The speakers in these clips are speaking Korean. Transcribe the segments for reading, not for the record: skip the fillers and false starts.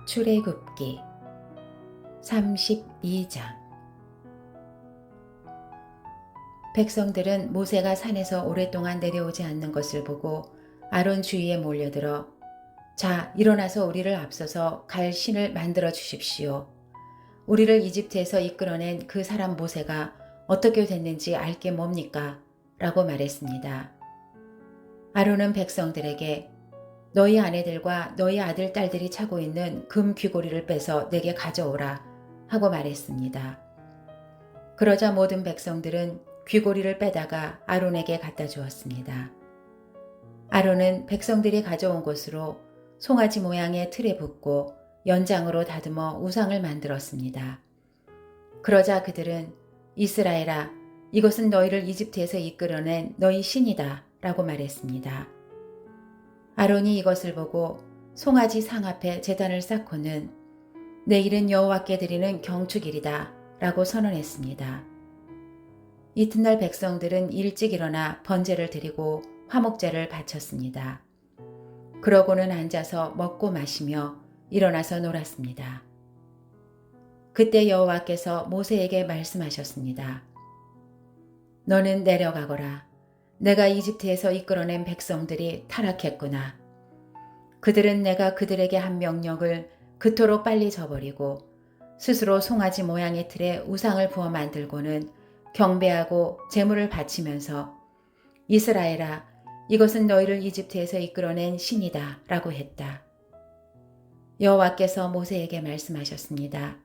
출애굽기 32장. 백성들은 모세가 산에서 오랫동안 내려오지 않는 것을 보고 아론 주위에 몰려들어 자, 일어나서 우리를 앞서서 갈 신을 만들어 주십시오. 우리를 이집트에서 이끌어낸 그 사람 모세가 어떻게 됐는지 알게 뭡니까? 라고 말했습니다. 아론은 백성들에게 너희 아내들과 너희 아들, 딸들이 차고 있는 금 귀고리를 빼서 내게 가져오라 하고 말했습니다. 그러자 모든 백성들은 귀고리를 빼다가 아론에게 갖다 주었습니다. 아론은 백성들이 가져온 곳으로 송아지 모양의 틀에 붓고 연장으로 다듬어 우상을 만들었습니다. 그러자 그들은 이스라엘아, 이것은 너희를 이집트에서 이끌어낸 너희 신이다 라고 말했습니다. 아론이 이것을 보고 송아지 상 앞에 제단을 쌓고는 내일은 여호와께 드리는 경축일이다 라고 선언했습니다. 이튿날 백성들은 일찍 일어나 번제를 드리고 화목제를 바쳤습니다. 그러고는 앉아서 먹고 마시며 일어나서 놀았습니다. 그때 여호와께서 모세에게 말씀하셨습니다. 너는 내려가거라. 내가 이집트에서 이끌어낸 백성들이 타락했구나. 그들은 내가 그들에게 한 명령을 그토록 빨리 저버리고 스스로 송아지 모양의 틀에 우상을 부어 만들고는 경배하고 제물을 바치면서 이스라엘아, 이것은 너희를 이집트에서 이끌어낸 신이다 라고 했다. 여호와께서 모세에게 말씀하셨습니다.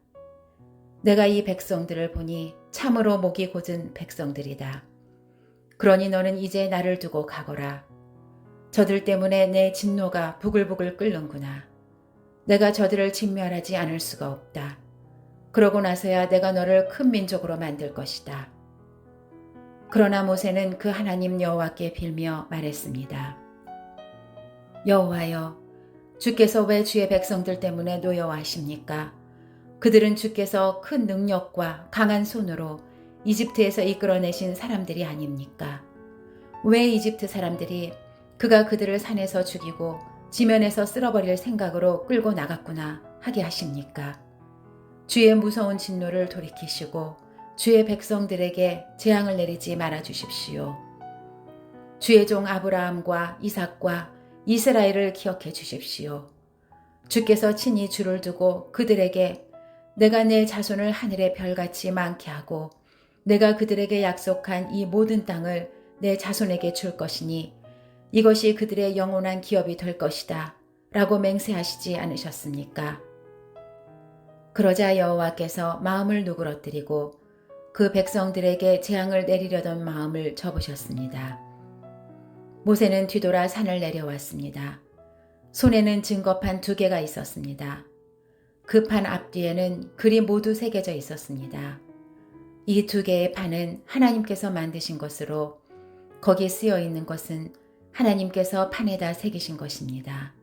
내가 이 백성들을 보니 참으로 목이 곧은 백성들이다. 그러니 너는 이제 나를 두고 가거라. 저들 때문에 내 진노가 부글부글 끓는구나. 내가 저들을 진멸하지 않을 수가 없다. 그러고 나서야 내가 너를 큰 민족으로 만들 것이다. 그러나 모세는 그 하나님 여호와께 빌며 말했습니다. 여호와여, 주께서 왜 주의 백성들 때문에 노여워하십니까? 그들은 주께서 큰 능력과 강한 손으로 이집트에서 이끌어내신 사람들이 아닙니까? 왜 이집트 사람들이 그가 그들을 산에서 죽이고 지면에서 쓸어버릴 생각으로 끌고 나갔구나 하게 하십니까? 주의 무서운 진노를 돌이키시고 주의 백성들에게 재앙을 내리지 말아 주십시오. 주의 종 아브라함과 이삭과 이스라엘을 기억해 주십시오. 주께서 친히 주를 두고 그들에게 내가 내 자손을 하늘의 별같이 많게 하고 내가 그들에게 약속한 이 모든 땅을 내 자손에게 줄 것이니 이것이 그들의 영원한 기업이 될 것이다 라고 맹세하시지 않으셨습니까? 그러자 여호와께서 마음을 누그러뜨리고 그 백성들에게 재앙을 내리려던 마음을 접으셨습니다. 모세는 뒤돌아 산을 내려왔습니다. 손에는 증거판 2개가 있었습니다. 그 판 앞뒤에는 글이 모두 새겨져 있었습니다. 이 2개의 판은 하나님께서 만드신 것으로 거기 쓰여 있는 것은 하나님께서 판에다 새기신 것입니다.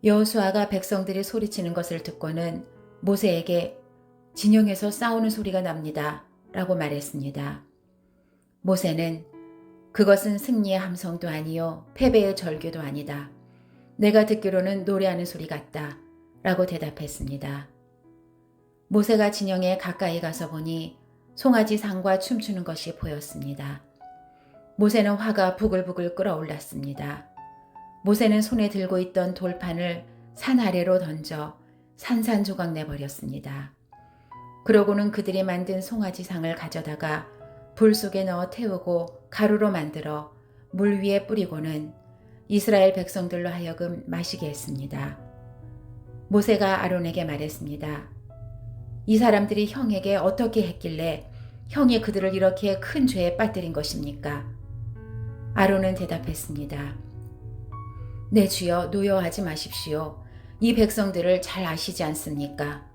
여호수아가 백성들이 소리치는 것을 듣고는 모세에게 진영에서 싸우는 소리가 납니다 라고 말했습니다. 모세는 그것은 승리의 함성도 아니요 패배의 절규도 아니다. 내가 듣기로는 노래하는 소리 같다 라고 대답했습니다. 모세가 진영에 가까이 가서 보니 송아지 상과 춤추는 것이 보였습니다. 모세는 화가 부글부글 끓어올랐습니다. 모세는 손에 들고 있던 돌판을 산 아래로 던져 산산조각 내버렸습니다. 그러고는 그들이 만든 송아지 상을 가져다가 불 속에 넣어 태우고 가루로 만들어 물 위에 뿌리고는 이스라엘 백성들로 하여금 마시게 했습니다. 모세가 아론에게 말했습니다. 이 사람들이 형에게 어떻게 했길래 형이 그들을 이렇게 큰 죄에 빠뜨린 것입니까? 아론은 대답했습니다. 내 주여, 노여워하지 마십시오. 이 백성들을 잘 아시지 않습니까?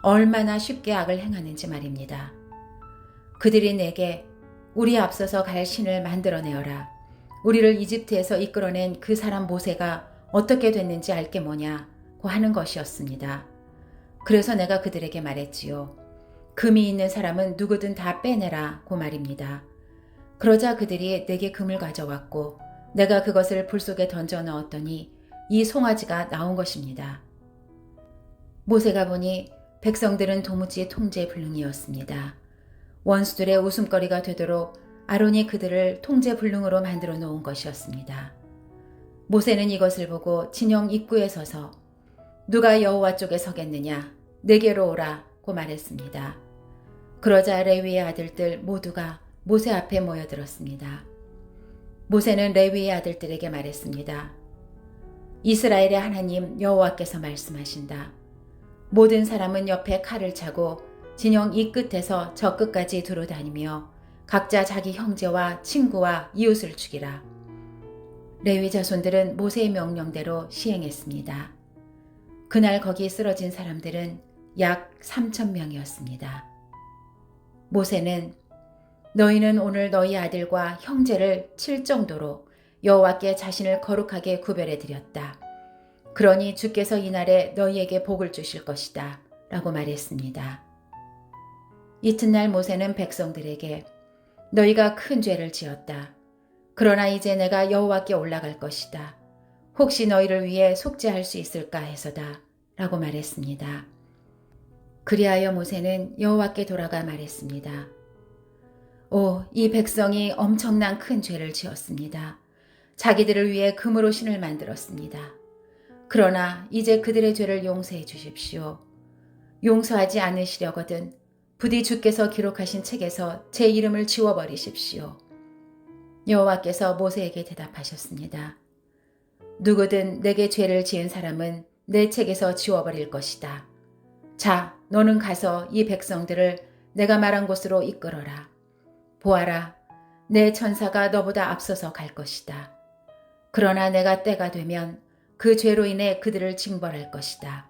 얼마나 쉽게 악을 행하는지 말입니다. 그들이 내게 우리 앞서서 갈 신을 만들어내어라. 우리를 이집트에서 이끌어낸 그 사람 모세가 어떻게 됐는지 알게 뭐냐고 하는 것이었습니다. 그래서 내가 그들에게 말했지요. 금이 있는 사람은 누구든 다 빼내라고 말입니다. 그러자 그들이 내게 금을 가져왔고 내가 그것을 불 속에 던져 넣었더니 이 송아지가 나온 것입니다. 모세가 보니 백성들은 도무지 통제불능이었습니다. 원수들의 웃음거리가 되도록 아론이 그들을 통제불능으로 만들어 놓은 것이었습니다. 모세는 이것을 보고 진영 입구에 서서 누가 여호와 쪽에 서겠느냐 내게로 오라고 말했습니다. 그러자 레위의 아들들 모두가 모세 앞에 모여들었습니다. 모세는 레위의 아들들에게 말했습니다. 이스라엘의 하나님 여호와께서 말씀하신다. 모든 사람은 옆에 칼을 차고 진영 이 끝에서 저 끝까지 두루 다니며 각자 자기 형제와 친구와 이웃을 죽이라. 레위 자손들은 모세의 명령대로 시행했습니다. 그날 거기 쓰러진 사람들은 약 3,000명이었습니다. 모세는 너희는 오늘 너희 아들과 형제를 칠 정도로 여호와께 자신을 거룩하게 구별해 드렸다. 그러니 주께서 이날에 너희에게 복을 주실 것이다 라고 말했습니다. 이튿날 모세는 백성들에게 너희가 큰 죄를 지었다. 그러나 이제 내가 여호와께 올라갈 것이다. 혹시 너희를 위해 속죄할 수 있을까 해서다 라고 말했습니다. 그리하여 모세는 여호와께 돌아가 말했습니다. 오, 이 백성이 엄청난 큰 죄를 지었습니다. 자기들을 위해 금으로 신을 만들었습니다. 그러나 이제 그들의 죄를 용서해 주십시오. 용서하지 않으시려거든 부디 주께서 기록하신 책에서 제 이름을 지워버리십시오. 여호와께서 모세에게 대답하셨습니다. 누구든 내게 죄를 지은 사람은 내 책에서 지워버릴 것이다. 자, 너는 가서 이 백성들을 내가 말한 곳으로 이끌어라. 보아라, 내 천사가 너보다 앞서서 갈 것이다. 그러나 내가 때가 되면 그 죄로 인해 그들을 징벌할 것이다.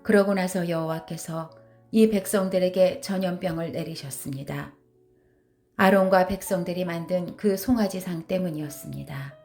그러고 나서 여호와께서 이 백성들에게 전염병을 내리셨습니다. 아론과 백성들이 만든 그 송아지상 때문이었습니다.